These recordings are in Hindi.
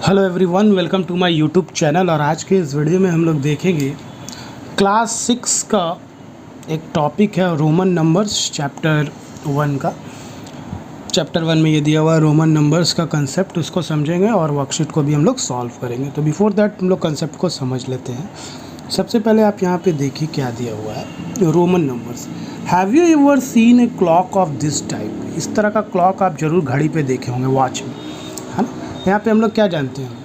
Hello everyone, welcome to my YouTube channel. और आज के इस वीडियो में हम लोग देखेंगे क्लास 6 का एक टॉपिक है रोमन नंबर्स चैप्टर 1 का। चैप्टर 1 में ये दिया हुआ है रोमन नंबर्स का कंसेप्ट, उसको समझेंगे और वर्कशीट को भी हम लोग सॉल्व करेंगे। तो बिफोर दैट हम लोग कंसेप्ट को समझ लेते हैं। सबसे पहले आप यहाँ पे देखिए क्या दिया हुआ है, Roman numbers. Have you ever seen a clock of this type? इस तरह का क्लॉक आप ज़रूर घड़ी पे देखे होंगे, वॉच में, है ना। यहाँ पे हम लोग क्या जानते हैं,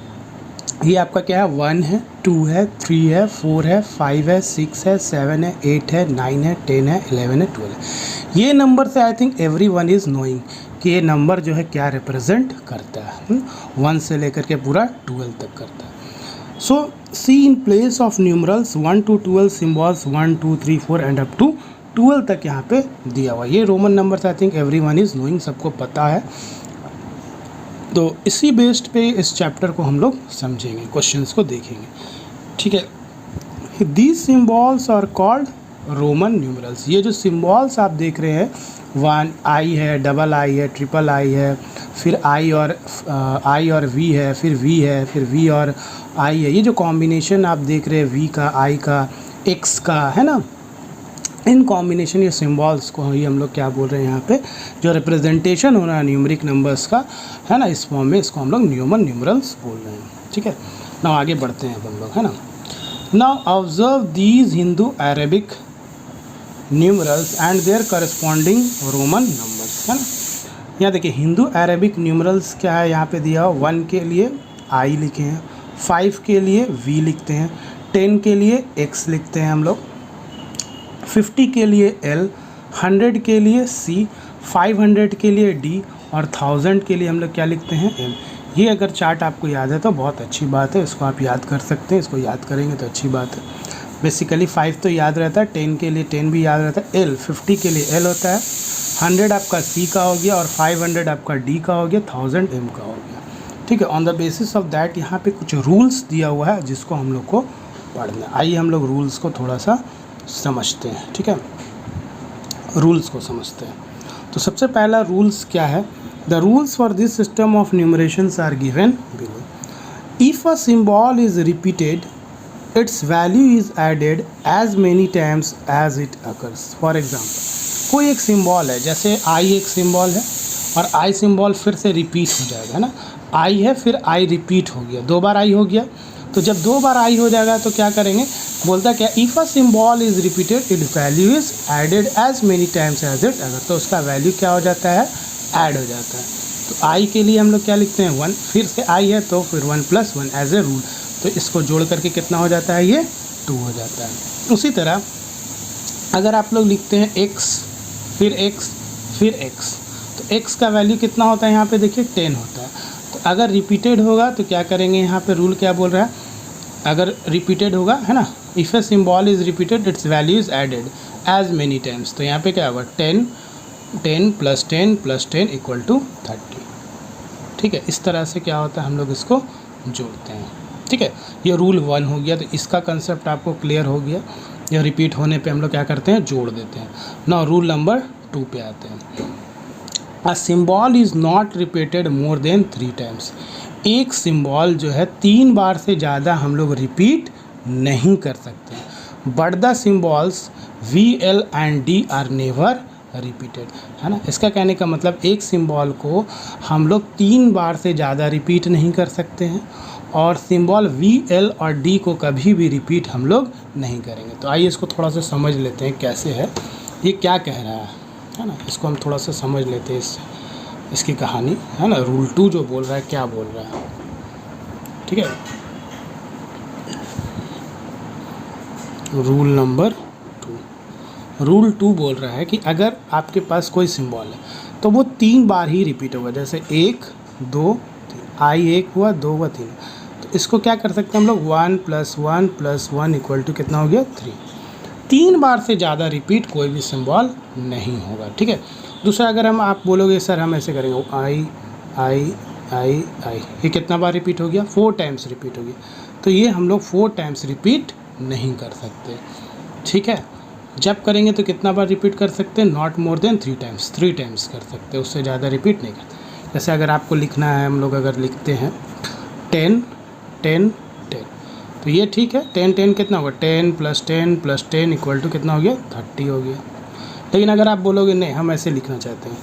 ये आपका क्या है, 1 है, 2 है, 3 है, 4 है, 5 है, 6 है, 7 है, 8 है, 9 है, 10 है, 11 है, 12 है। ये नंबर से I think every one is knowing कि ये नंबर जो है क्या रिप्रेजेंट करता है। 1 से लेकर के पूरा 12 तक करता है। So C in place of numerals 1 to 12 symbols 1 2 3 4 and up to 12 तक यहाँ पे दिया हुआ है। ये रोमन नंबर से I think every one is knowing, सबको पता है। तो इसी बेस्ड पे इस चैप्टर को हम लोग समझेंगे, क्वेश्चंस को देखेंगे, ठीक है। These symbols are called Roman numerals. ये जो सिम्बॉल्स आप देख रहे हैं, 1 आई है, डबल आई है, ट्रिपल आई है, फिर आई और वी है, फिर वी है, फिर वी और आई है। ये जो कॉम्बिनेशन आप देख रहे हैं वी का, आई का, एक्स का, है ना, इन कॉम्बिनेशन ये सिम्बॉल्स को ही हम लोग क्या बोल रहे हैं, यहाँ पे जो रिप्रेजेंटेशन हो रहा है न्यूमरिक नंबर्स का, है ना, इस फॉर्म में, इसको हम लोग न्यूमन न्यूमरल्स बोल रहे हैं, ठीक है ना। आगे बढ़ते हैं हम लोग, है ना। Now observe these Hindu Arabic numerals and their corresponding Roman numbers, है ना। यहाँ देखिए हिंदू अरेबिक न्यूमरल्स क्या है, यहाँ पे दिया हो। 1 के लिए आई लिखे हैं, 5 के लिए वी लिखते हैं, 10 के लिए एक्स लिखते हैं हम लोग, 50 के लिए L, 100 के लिए C, 500 के लिए D और 1000 के लिए हम लोग क्या लिखते हैं, M। ये अगर चार्ट आपको याद है तो बहुत अच्छी बात है, इसको आप याद कर सकते हैं, इसको याद करेंगे तो अच्छी बात है। बेसिकली 5 तो याद रहता है, 10 के लिए 10 भी याद रहता है, L 50 के लिए L होता है, 100 आपका C का हो गया और 500 आपका D का हो गया, 1000 M का हो गया, ठीक है। On the basis of that यहाँ पे कुछ रूल्स दिया हुआ है जिसको हम लोग को पढ़ना है। आइए हम लोग रूल्स को थोड़ा सा समझते हैं, ठीक है, रूल्स को समझते हैं। तो सबसे पहला रूल्स क्या है, the rules for this system of numerations are given below. If a symbol is repeated its value is added as many times as it occurs. For example कोई एक सिंबल है, जैसे आई एक सिंबल है और आई सिंबल फिर से रिपीट हो जाएगा, है ना। आई है, फिर आई रिपीट हो गया, 2 बार आई हो गया। तो जब 2 बार आई हो जाएगा तो क्या करेंगे, बोलता क्या, if a symbol is repeated it value is added as many times as it अगर, तो उसका वैल्यू क्या हो जाता है, ऐड हो जाता है। तो आई के लिए हम लोग क्या लिखते हैं, 1, फिर से आई है तो फिर 1 + 1 एज ए रूल, तो इसको जोड़ करके कितना हो जाता है, ये 2 हो जाता है। उसी तरह अगर आप लोग लिखते हैं x, फिर x, फिर x, तो x का वैल्यू कितना होता है, यहाँ पे देखिए 10 होता है। तो अगर रिपीटेड होगा तो क्या करेंगे, यहाँ पे रूल क्या बोल रहा है, अगर रिपीटेड होगा, है ना, if a symbol is repeated its value is added as many times, तो यहाँ पे क्या होगा, 10 10 + 10 + 10 = 30, ठीक है। इस तरह से क्या होता है, हम लोग इसको जोड़ते हैं, ठीक है। ये रूल 1 हो गया, तो इसका कंसेप्ट आपको क्लियर हो गया। यह रिपीट होने पे हम लोग क्या करते हैं, जोड़ देते हैं। नाउ रूल नंबर 2 पे आते हैं। अ symbol is not repeated more than 3 times. एक सिंबल जो है 3 बार से ज़्यादा हम लोग रिपीट नहीं कर सकते। But the symbols V, L and D are never repeated, है ना। इसका कहने का मतलब एक सिंबल को हम लोग 3 बार से ज़्यादा रिपीट नहीं कर सकते हैं और सिंबल V, L और D को कभी भी रिपीट हम लोग नहीं करेंगे। तो आइए इसको थोड़ा सा समझ लेते हैं कैसे है, ये क्या कह रहा है ना। इसको हम थोड़ा सा समझ लेते हैं, इसकी कहानी, है ना। रूल 2 जो बोल रहा है, क्या बोल रहा है, ठीक है। रूल नंबर 2, रूल 2 बोल रहा है कि अगर आपके पास कोई सिंबल है तो वो 3 बार ही रिपीट होगा, जैसे 1 2 3, आई 1 हुआ, 2 हुआ, 3, तो इसको क्या कर सकते हैं हम लोग, 1 + 1 + 1 = कितना हो गया, 3। 3 बार से ज़्यादा रिपीट कोई भी सिंबल नहीं होगा, ठीक है। दूसरा, अगर आप बोलोगे सर हम ऐसे करेंगे, आई आई आई आई, ये कितना बार रिपीट हो गया, 4 टाइम्स रिपीट हो गया, तो ये हम लोग 4 टाइम्स रिपीट नहीं कर सकते, ठीक है। जब करेंगे तो कितना बार रिपीट कर सकते हैं, not more than 3 times, 3 times कर सकते हैं, उससे ज़्यादा रिपीट नहीं करते। जैसे अगर आपको लिखना है, हम लोग अगर लिखते हैं 10 10 10। तो ये ठीक है, 10 10 कितना होगा, 10 + 10 + 10 इक्वल टू कितना हो गया, 30 हो गया। लेकिन अगर आप बोलोगे नहीं हम ऐसे लिखना चाहते हैं,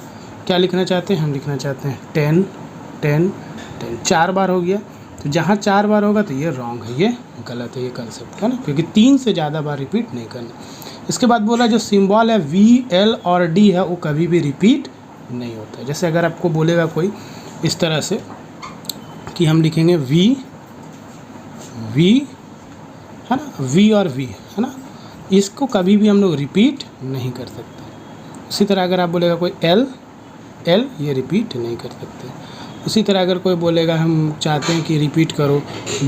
क्या लिखना चाहते हैं, हम लिखना चाहते हैं 10 10 10, 4 बार हो गया। तो जहाँ 4 बार होगा तो ये रॉन्ग है, ये गलत है, ये कंसेप्ट है ना, क्योंकि 3 से ज़्यादा बार रिपीट नहीं करना। इसके बाद बोला जो सिंबल है V L और D है वो कभी भी रिपीट नहीं होता है। जैसे अगर आपको बोलेगा कोई इस तरह से कि हम लिखेंगे V है ना, V और V है ना, इसको कभी भी हम लोग रिपीट नहीं कर सकते। उसी तरह अगर आप बोलेगा कोई L ये रिपीट नहीं कर सकते। उसी तरह अगर कोई बोलेगा हम चाहते हैं कि रिपीट करो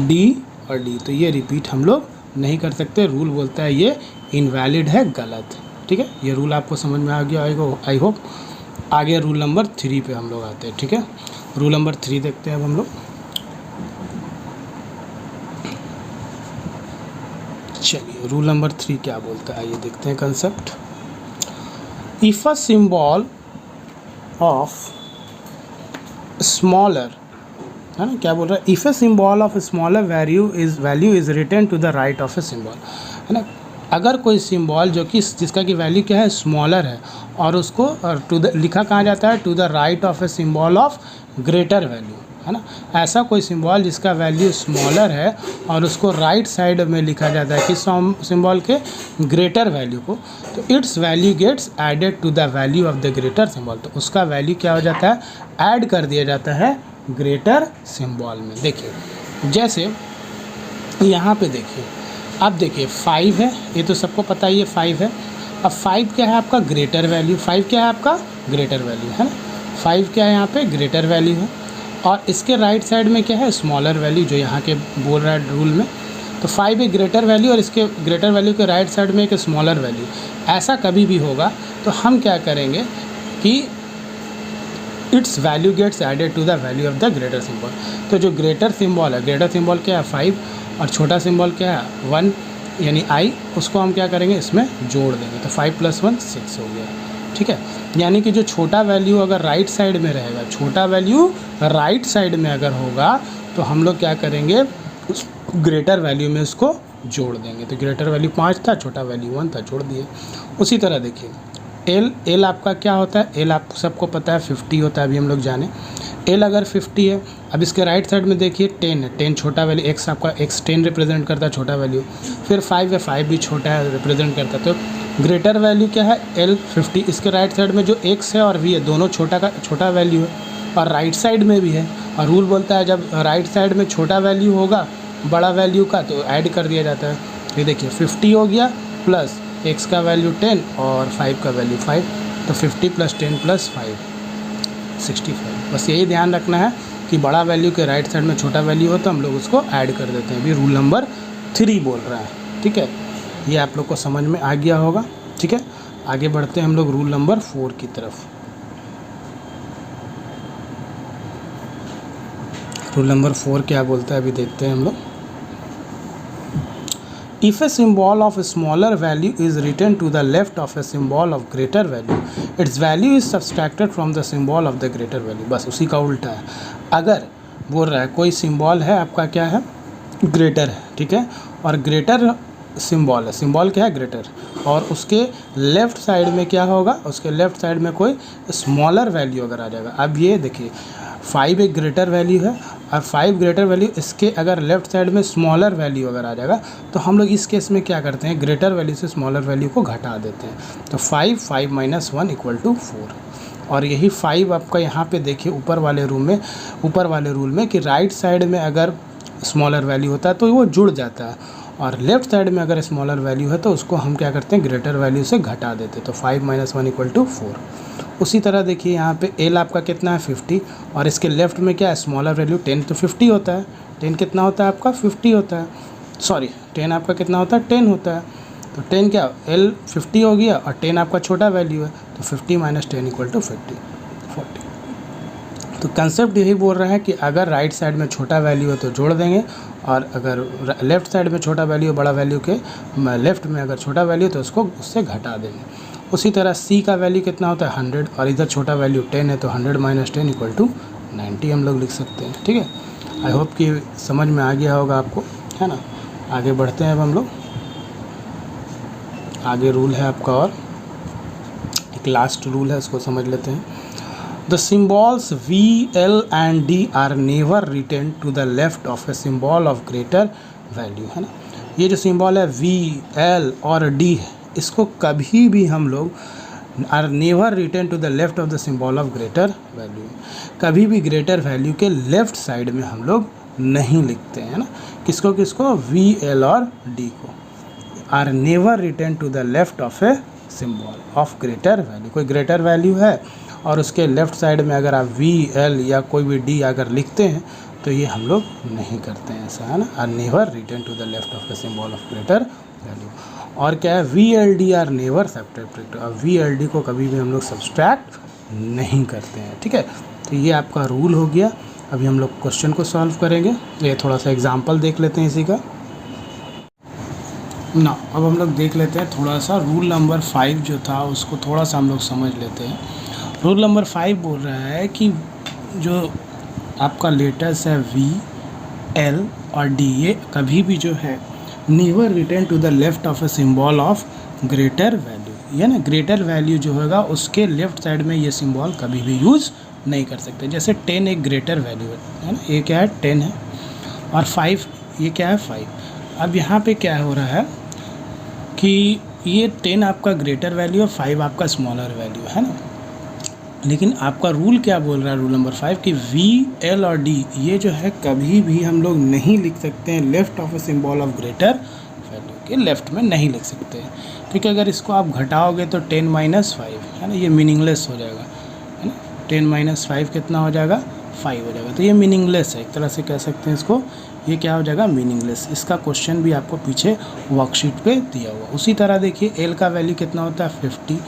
D और D, तो ये रिपीट हम लोग नहीं कर सकते। रूल बोलता है ये इनवैलिड है, गलत। ठीक है, ये रूल आपको समझ में आ गया आई होप। आगे रूल नंबर 3 पे हम लोग आते हैं। ठीक है, रूल नंबर 3 देखते हैं अब हम लोग। चलिए रूल नंबर 3 क्या बोलता है, आइए देखते हैं concept. If a symbol of smaller, है ना, क्या बोल रहा है, if a symbol of smaller value is written to the right of a symbol, है ना, अगर कोई सिंबल जो कि जिसका कि वैल्यू क्या है, स्मॉलर है, और उसको टू द लिखा कहाँ जाता है, to the right of a symbol of greater value, है ना, ऐसा कोई सिंबल जिसका वैल्यू स्मॉलर है और उसको राइट साइड में लिखा जाता है किस सिंबल के, ग्रेटर वैल्यू को, तो its value gets added to the value of the greater symbol, तो उसका वैल्यू क्या हो जाता है, ऐड कर दिया जाता है ग्रेटर सिंबल में। देखिए जैसे यहाँ पे देखिए, अब देखिए 5 है, ये तो सबको पता ही है 5 है। अब 5 क्या है आपका, ग्रेटर वैल्यू, 5 क्या है आपका, ग्रेटर वैल्यू, है ना, 5 क्या है यहाँ पे, ग्रेटर वैल्यू है, और इसके राइट साइड में क्या है, स्मॉलर वैल्यू, जो यहाँ के बोल रहा है रूल में। तो 5 एक ग्रेटर वैल्यू और इसके ग्रेटर वैल्यू के राइट साइड में एक स्मॉलर वैल्यू, ऐसा कभी भी होगा तो हम क्या करेंगे कि its value gets added to the value of the greater symbol. तो जो ग्रेटर सिंबल है, ग्रेटर सिंबल क्या है 5, और छोटा सिंबल क्या है 1 यानी I, उसको हम क्या करेंगे इसमें जोड़ देंगे, तो 5 + 1 6 हो गया। ठीक है, यानी कि जो छोटा वैल्यू अगर राइट साइड में रहेगा, छोटा वैल्यू राइट साइड में अगर होगा तो हम लोग क्या करेंगे, उस ग्रेटर वैल्यू में उसको जोड़ देंगे। तो ग्रेटर वैल्यू 5 था, छोटा वैल्यू 1 था, जोड़ दिए। उसी तरह देखिए एल आपका क्या होता है, एल आप सबको पता है 50 होता है, अभी हम लोग जाने। एल अगर 50 है, अब इसके राइट साइड में देखिए 10 है, 10 छोटा वैल्यू, एक्स आपका एक्स 10 रिप्रेजेंट करता है, छोटा वैल्यू। फिर 5 है, 5 भी छोटा है, रिप्रेजेंट करता है। तो ग्रेटर वैल्यू क्या है, एल 50, इसके राइट साइड में जो एक्स है और वी है, दोनों छोटा वैल्यू है, और राइट साइड में भी है। और रूल बोलता है जब राइट साइड में छोटा वैल्यू होगा बड़ा वैल्यू का तो ऐड कर दिया जाता है। ये देखिए 50 हो गया, प्लस एक्स का वैल्यू 10 और 5 का वैल्यू 5, तो 50 + 10 + 5 65। बस यही ध्यान रखना है कि बड़ा वैल्यू के राइट साइड में छोटा वैल्यू हो तो हम लोग उसको ऐड कर देते हैं। अभी रूल नंबर 3 बोल रहा है। ठीक है, ये आप लोग को समझ में आ गया होगा। ठीक है, आगे बढ़ते हैं हम लोग रूल नंबर 4 की तरफ। रूल नंबर 4 क्या बोलता है अभी देखते हैं हम लोग। If a symbol of a smaller value is written to the left of a symbol of greater value, its value is subtracted from the symbol of the greater value। बस उसी का उल्टा है। अगर बोल रहा है कोई सिंबल है आपका क्या है, ग्रेटर है, ठीक है, और ग्रेटर सिंबल है, सिंबल क्या है, ग्रेटर, और उसके लेफ़्ट साइड में क्या होगा, उसके लेफ़्ट साइड में कोई स्मॉलर वैल्यू अगर आ जाएगा। अब ये देखिए 5 एक ग्रेटर वैल्यू है और 5 ग्रेटर वैल्यू, इसके अगर लेफ़्ट साइड में स्मॉलर वैल्यू अगर आ जाएगा तो हम लोग इस केस में क्या करते हैं, ग्रेटर वैल्यू से स्मॉलर वैल्यू को घटा देते हैं। तो 5 - 1 = 4। और यही 5 आपका यहाँ पे देखिए ऊपर वाले रूल में कि राइट साइड में अगर स्मॉलर वैल्यू होता है तो वो जुड़ जाता है, और लेफ़्ट साइड में अगर स्मॉलर वैल्यू है तो उसको हम क्या करते हैं, ग्रेटर वैल्यू से घटा देते हैं। तो 5 - 1 = 4। उसी तरह देखिए यहाँ पे एल आपका कितना है 50, और इसके लेफ़्ट में क्या है, स्मॉलर वैल्यू 10, तो 50 होता है। 10 कितना होता है आपका, 50 होता है, सॉरी 10 आपका कितना होता है, 10 होता है। तो 10 क्या, एल 50 हो गया और 10 आपका छोटा वैल्यू है, तो 50 - 10 = 40। तो कंसेप्ट यही बोल रहा है कि अगर राइट साइड में छोटा वैल्यू है तो जोड़ देंगे, और अगर लेफ़्ट साइड में छोटा वैल्यू, बड़ा वैल्यू के लेफ़्ट में अगर छोटा वैल्यू तो उसको उससे घटा देंगे। उसी तरह सी का वैल्यू कितना होता है 100, और इधर छोटा वैल्यू 10 है, तो 100 - 10 = 90 हम लोग लिख सकते हैं। ठीक है, आई होप कि समझ में आ गया होगा आपको, है ना। आगे बढ़ते हैं अब हम लोग। आगे रूल है आपका और एक लास्ट रूल है, उसको समझ लेते हैं। The symbols V, L and D are never written to the left of a symbol of greater value, है ना। ये जो सिम्बॉल है V, L और D है, इसको कभी भी हम लोग are never return to the left of the symbol of greater value, कभी भी ग्रेटर वैल्यू के लेफ्ट साइड में हम लोग नहीं लिखते हैं, है ना। किसको किसको? V, L और D को are never return to the left of a symbol of greater value. कोई ग्रेटर वैल्यू है और उसके लेफ्ट साइड में अगर आप V, L या कोई भी D अगर लिखते हैं तो ये हम लोग नहीं करते हैं ऐसा, है ना। Are never return to the left of a symbol of greater value. और क्या है? VLD are never subtract. अब VLD को कभी भी हम लोग सब्सट्रैक्ट नहीं करते हैं। ठीक है, तो ये आपका रूल हो गया। अभी हम लोग क्वेश्चन को सॉल्व करेंगे। ये थोड़ा सा एग्जांपल देख लेते हैं इसी का ना। अब हम लोग देख लेते हैं थोड़ा सा रूल नंबर 5 जो था उसको थोड़ा सा हम लोग समझ लेते हैं। रूल नंबर 5 बोल रहा है कि जो आपका लेटर्स है V, L और D, ये कभी भी जो है never return to the left of a symbol of greater value, ये ना ग्रेटर वैल्यू जो होगा उसके लेफ्ट साइड में ये सिम्बॉल कभी भी यूज़ नहीं कर सकते। जैसे 10 एक ग्रेटर वैल्यू है ना, ये क्या है? 10 है। और 5 ये क्या है? 5। अब यहाँ पे क्या हो रहा है कि ये 10 आपका ग्रेटर वैल्यू और 5 आपका स्मॉलर वैल्यू है ना। लेकिन आपका रूल क्या बोल रहा है, रूल नंबर 5, कि V, L और D ये जो है कभी भी हम लोग नहीं लिख सकते हैं left of a symbol of greater value के लेफ्ट में नहीं लिख सकते हैं, क्योंकि अगर इसको आप घटाओगे तो 10 - 5 है ना, ये मीनिंगलेस हो जाएगा, है ना। 10 - 5 कितना हो जाएगा? 5 हो जाएगा। तो ये मीनिंगलेस है, एक तरह से कह सकते हैं इसको, ये क्या हो जाएगा? मीनिंगलेस। इसका क्वेश्चन भी आपको पीछे वर्कशीट पे दिया हुआ। उसी तरह देखिए L का वैल्यू कितना होता है? 50,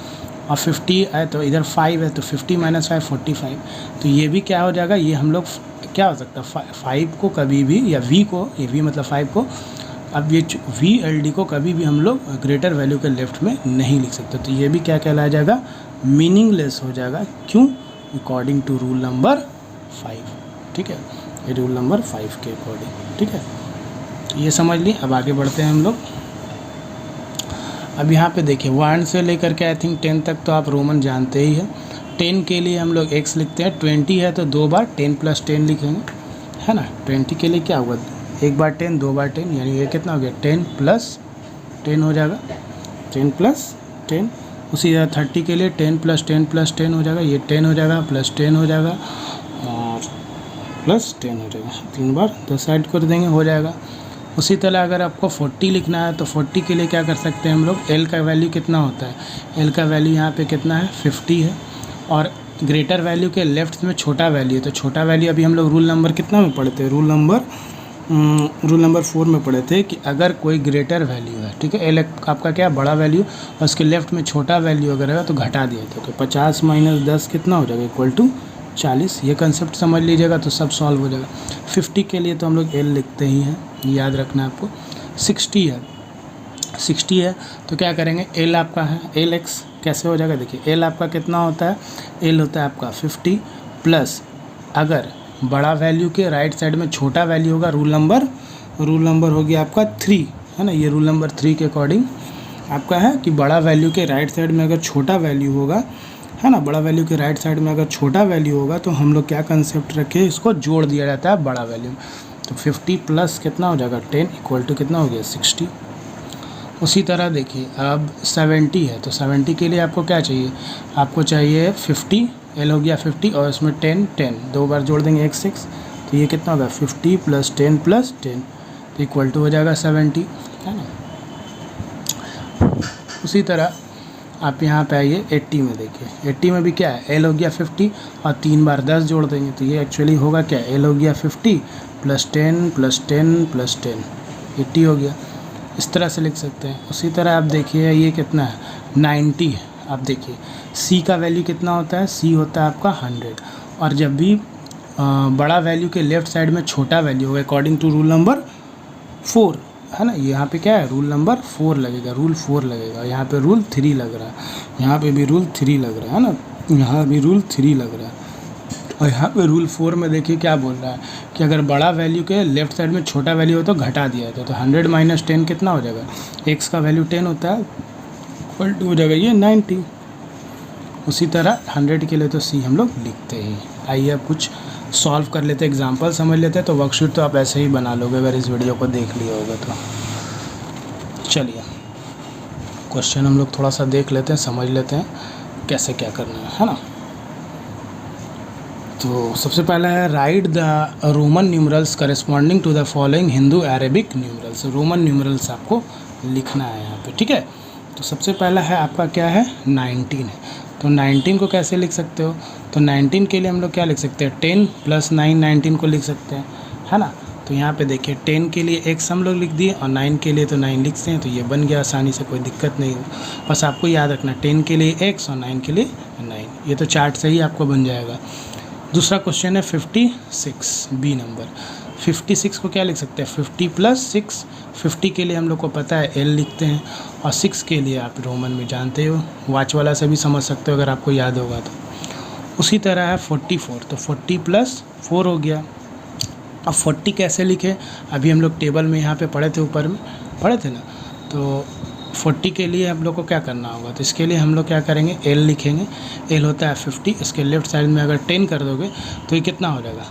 और 50 है तो इधर 5 है तो 50 - 5 45। तो ये भी क्या हो जाएगा? ये हम लोग क्या हो सकता है? 5 को कभी भी, या V को, ये V मतलब 5 को, अब ये VLD को कभी भी हम लोग ग्रेटर वैल्यू के लेफ्ट में नहीं लिख सकते। तो ये भी क्या कहलाया जाएगा? मीनिंगलेस हो जाएगा। क्यों? According to rule number 5। ठीक है, ये रूल नंबर 5 के अकॉर्डिंग। ठीक है, तो ये समझ ली। अब आगे बढ़ते हैं हम लोग। अब यहाँ पे देखिए 1 से लेकर के आई थिंक 10 तक तो आप रोमन जानते ही हैं। 10 के लिए हम लोग x लिखते हैं। 20 है तो 2 बार 10 + 10 लिखेंगे, है ना। 20 के लिए क्या हुआ? 1 बार 10, 2 बार 10, यानी ये कितना हो गया? 10 + 10 हो जाएगा, 10 + 10। उसी तरह 30 के लिए 10 + 10 + 10 हो जाएगा, ये 10 हो जाएगा, + 10 हो जाएगा और +10 हो जाएगा। 3 बार 10 साइड कर देंगे, हो जाएगा। उसी तरह अगर आपको 40 लिखना है तो 40 के लिए क्या कर सकते हैं हम लोग? L का वैल्यू कितना होता है? L का वैल्यू यहाँ पे कितना है? 50 है। और ग्रेटर वैल्यू के लेफ्ट में छोटा वैल्यू है, तो छोटा वैल्यू अभी हम लोग रूल नंबर कितना में पढ़े थे? रूल नंबर 4 में पढ़े थे कि अगर कोई ग्रेटर वैल्यू है, ठीक है, L आपका क्या बड़ा वैल्यू, और उसके लेफ्ट में छोटा वैल्यू अगर है तो घटा दिया था। तो 50 - 10 कितना हो जाएगा? = 40। ये कंसेप्ट समझ लीजिएगा तो सब सॉल्व हो जाएगा। 50 के लिए तो हम लोग L लिखते ही हैं, याद रखना है आपको। 60 है तो क्या करेंगे? L आपका है, LX कैसे हो जाएगा? देखिए L आपका कितना होता है? L होता है आपका 50 प्लस, अगर बड़ा वैल्यू के राइट साइड में छोटा वैल्यू होगा, रूल नंबर हो गया आपका 3, है ना। ये रूल नंबर 3 के अकॉर्डिंग आपका है कि बड़ा वैल्यू के राइट साइड में अगर छोटा वैल्यू होगा, है ना, बड़ा वैल्यू के राइट साइड में अगर छोटा वैल्यू होगा तो हम लोग क्या कंसेप्ट रखें? इसको जोड़ दिया जाता है बड़ा वैल्यू। तो 50 प्लस कितना हो जाएगा? 10 = कितना हो गया? 60। उसी तरह देखिए अब 70 है तो 70 के लिए आपको क्या चाहिए? आपको चाहिए 50, L हो गया 50 और इसमें 10 2 बार जोड़ देंगे 1 6, तो ये कितना होगा? 50 + 10 + 10 तो = हो जाएगा 70, है ना। उसी तरह आप यहाँ पे आइए 80 में। देखिए 80 में भी क्या है? L हो गया 50 और 3 बार 10 जोड़ देंगे तो ये एक्चुअली होगा क्या? L हो गया 50 + 10 + 10 + 10, 80 हो गया। इस तरह से लिख सकते हैं। उसी तरह आप देखिए ये कितना है? 90 है। आप देखिए C का वैल्यू कितना होता है? C होता है आपका 100। और जब भी बड़ा वैल्यू के लेफ्ट साइड में छोटा वैल्यू होगा अकॉर्डिंग टू रूल नंबर 4, है ना। यहाँ पे क्या है? रूल नंबर 4 लगेगा, रूल 4 लगेगा। यहाँ पे रूल 3 लग रहा है, यहाँ पे भी रूल 3 लग रहा है ना, यहाँ भी रूल 3 लग रहा है। और यहाँ पे रूल 4 में देखिए क्या बोल रहा है कि अगर बड़ा वैल्यू के लेफ्ट साइड में छोटा वैल्यू हो तो घटा दिया जाए। तो 100 माइनस 10 कितना हो जाएगा, एक्स का वैल्यू 10 होता है, इक्वल टू हो जाएगा ये 90। उसी तरह 100 के लिए तो सी हम लोग लिखते हैं। आइए अब कुछ सॉल्व कर लेते हैं, एग्जांपल समझ लेते हैं। तो वर्कशीट तो आप ऐसे ही बना लोगे अगर इस वीडियो को देख लिया होगा तो। चलिए क्वेश्चन हम लोग थोड़ा सा देख लेते हैं, समझ लेते हैं कैसे क्या करना है ना। तो सबसे पहला है write the Roman numerals corresponding to the following Hindu Arabic numerals. Roman numerals आपको लिखना है यहाँ पे, ठीक है। तो सबसे पहला है आपका क्या है, 19 है। तो 19 को कैसे लिख सकते हो, तो 19 के लिए हम लोग क्या लिख सकते हैं, 10 + 9 19 को लिख सकते हैं, है ना। तो यहाँ पे देखिए 10 के लिए x हम लोग लिख दिए और 9 के लिए तो 9 लिखते हैं, तो ये बन गया आसानी से, कोई दिक्कत नहीं हो। बस आपको याद रखना 10 के लिए x और 9 के लिए 9, ये तो चार्ट से ही आपको बन जाएगा। दूसरा क्वेश्चन है 56 बी नंबर। 56 को क्या लिख सकते हैं, 50 + 6। 50 के लिए हम लोग को पता है l लिखते हैं, और 6 के लिए आप रोमन में जानते हो, वाच वाला से भी समझ सकते हो अगर आपको याद होगा तो। उसी तरह है 44, तो 40 + 4 हो गया। अब 40 कैसे लिखे, अभी हम लोग टेबल में यहाँ पे पढ़े थे, ऊपर में पढ़े थे ना। तो 40 के लिए हम लोग को क्या करना होगा, तो इसके लिए हम लोग क्या करेंगे, l लिखेंगे। l होता है 50, इसके लेफ्ट साइड में अगर 10 कर दोगे तो ये कितना हो जाएगा,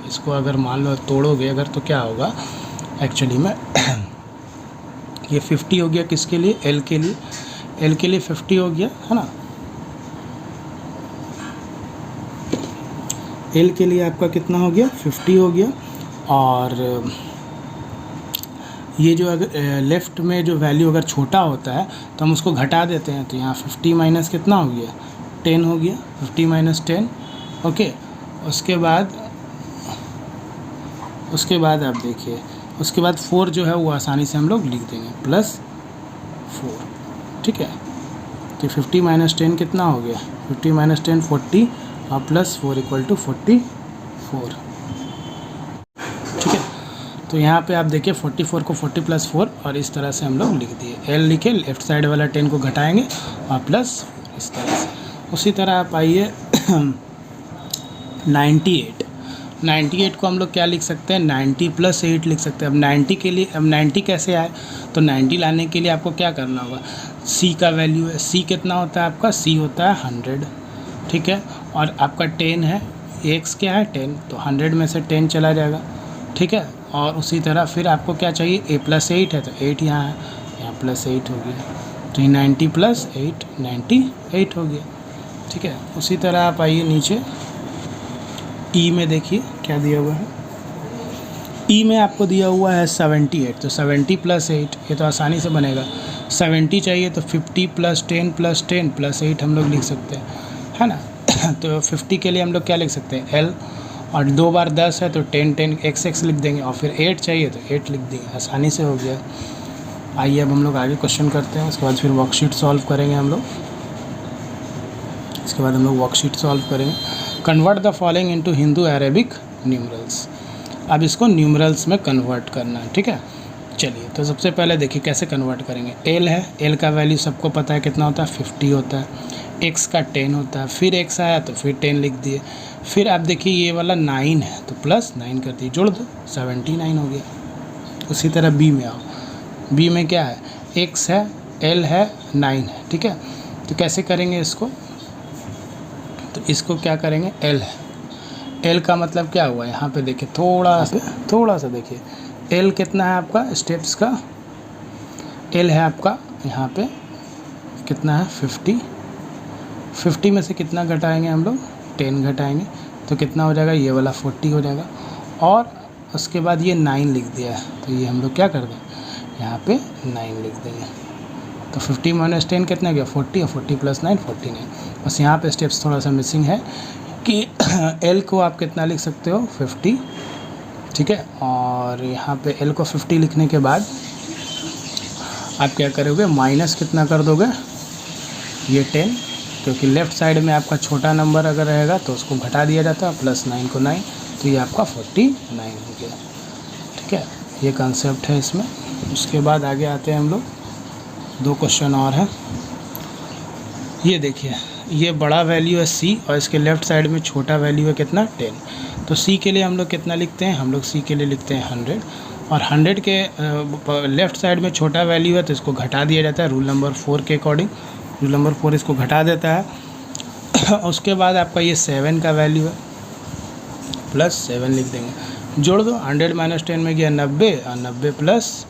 इसको अगर मान लो तोड़ोगे अगर तो क्या होगा एक्चुअली में ये 50 हो गया किसके लिए, l के लिए। l के लिए 50 हो गया, है ना। l के लिए आपका कितना हो गया, 50 हो गया। और ये जो अगर लेफ़्ट में जो वैल्यू अगर छोटा होता है तो हम उसको घटा देते हैं, तो यहाँ 50 माइनस कितना हो गया, 10 हो गया, 50 माइनस 10, ओके। उसके बाद आप देखिए, उसके बाद 4 जो है वो आसानी से हम लोग लिख देंगे, +4, ठीक है। तो 50 माइनस 10 कितना हो गया, 50 माइनस 10 40 और +4 = 44, ठीक है। तो यहाँ पे आप देखिए 44 को 40 + 4 और इस तरह से हम लोग लिख दिए, l लिखे, लेफ्ट साइड वाला 10 को घटाएंगे और प्लस इस तरह से। उसी तरह आप आइए 98 को हम लोग क्या लिख सकते हैं, 90 + 8 लिख सकते हैं। अब 90 के लिए, अब 90 कैसे आए, तो 90 लाने के लिए आपको क्या करना होगा, c का वैल्यू है, c कितना होता है आपका, c होता है 100, ठीक है। और आपका 10 है, x क्या है 10, तो 100 में से 10 चला जाएगा, ठीक है। और उसी तरह फिर आपको क्या चाहिए, a + 8 है, तो 8 यहाँ है, यहाँ +8 हो गया, तो ये 90 + 8 98 हो गया, ठीक है। उसी तरह आप आइए नीचे ई में, देखिए क्या दिया हुआ है। ई में आपको दिया हुआ है 78, तो 70 + 8, ये तो आसानी से बनेगा। 70 चाहिए तो 50 + 10 + 10 + 8 हम लोग लिख सकते हैं, है ना। तो 50 के लिए हम लोग क्या लिख सकते हैं, l, और 2 बार 10 है तो 10 10 x लिख देंगे, और फिर 8 चाहिए तो 8 लिख देंगे, आसानी से हो गया। आइए अब हम लोग आगे क्वेश्चन करते हैं, उसके बाद फिर वर्कशीट सॉल्व करेंगे हम लोग। इसके बाद हम लोग वर्कशीट सॉल्व करेंगे। Convert the following into Hindu Arabic numerals. अब इसको न्यूमरल्स में कन्वर्ट करना है, ठीक है। चलिए तो सबसे पहले देखिए कैसे कन्वर्ट करेंगे। l है, l का वैल्यू सबको पता है कितना होता है, 50 होता है। x का 10 होता है, फिर x आया तो फिर 10 लिख दिए। फिर आप देखिए ये वाला 9 है तो +9 कर दिए, जोड़ दो, 79 हो गया। उसी तरह b में आओ, b में क्या है, x है, l है, 9 है, ठीक है। तो कैसे करेंगे इसको, तो इसको क्या करेंगे, l है, l का मतलब क्या हुआ, यहाँ पे देखिए थोड़ा सा देखिए, l कितना है आपका स्टेप्स का, l है आपका यहाँ पे कितना है 50 में से कितना घटाएंगे हम लोग, 10 घटाएंगे, तो कितना हो जाएगा, ये वाला 40 हो जाएगा। और उसके बाद ये 9 लिख दिया है, तो ये हम लोग क्या कर दें, यहाँ पे 9 लिख देंगे। तो 50 - 10 कितना गया, 40, और 40 + 9 49। बस यहाँ पे स्टेप्स थोड़ा सा मिसिंग है कि l को आप कितना लिख सकते हो, 50, ठीक है। और यहाँ पे l को 50 लिखने के बाद आप क्या करोगे, माइनस कितना कर दोगे, ये 10, क्योंकि लेफ़्ट साइड में आपका छोटा नंबर अगर रहेगा तो उसको घटा दिया जाता है, +9 को 9, तो ये आपका 49 हो गया, ठीक है। ये कंसेप्ट है इसमें। उसके बाद आगे आते हैं हम लोग, 2 क्वेश्चन और हैं। ये देखिए ये बड़ा वैल्यू है c और इसके लेफ़्ट साइड में छोटा वैल्यू है कितना 10। तो c के लिए हम लोग कितना लिखते हैं, हम लोग c के लिए लिखते हैं 100 और 100 के लेफ़्ट साइड में छोटा वैल्यू है तो इसको घटा दिया जाता है रूल नंबर 4 के अकॉर्डिंग। रूल नंबर 4 इसको घटा देता है। उसके बाद आपका ये 7 का वैल्यू है प्लस 7 लिख देंगे, जोड़ दो 100 माइनस 10 में गया 90 और 90 प्लस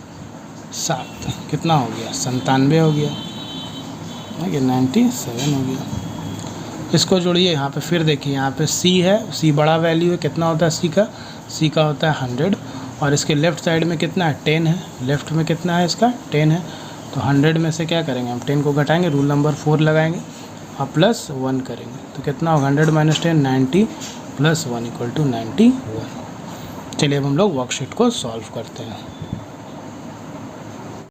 7 कितना हो गया 97 हो गया, ये 97 हो गया। इसको जोड़िए यहाँ पे, फिर देखिए यहाँ पे c है, c बड़ा वैल्यू है, कितना होता है c का होता है 100 और इसके लेफ़्ट साइड में कितना है 10 है, लेफ़्ट में कितना है इसका 10 है। तो 100 में से क्या करेंगे हम 10 को घटाएंगे, रूल नंबर 4 लगाएंगे और प्लस 1 करेंगे तो कितना होगा 100 माइनस 10 90 प्लस 1 इक्वल टू 91। चलिए अब हम लोग वर्कशीट को सॉल्व करते हैं।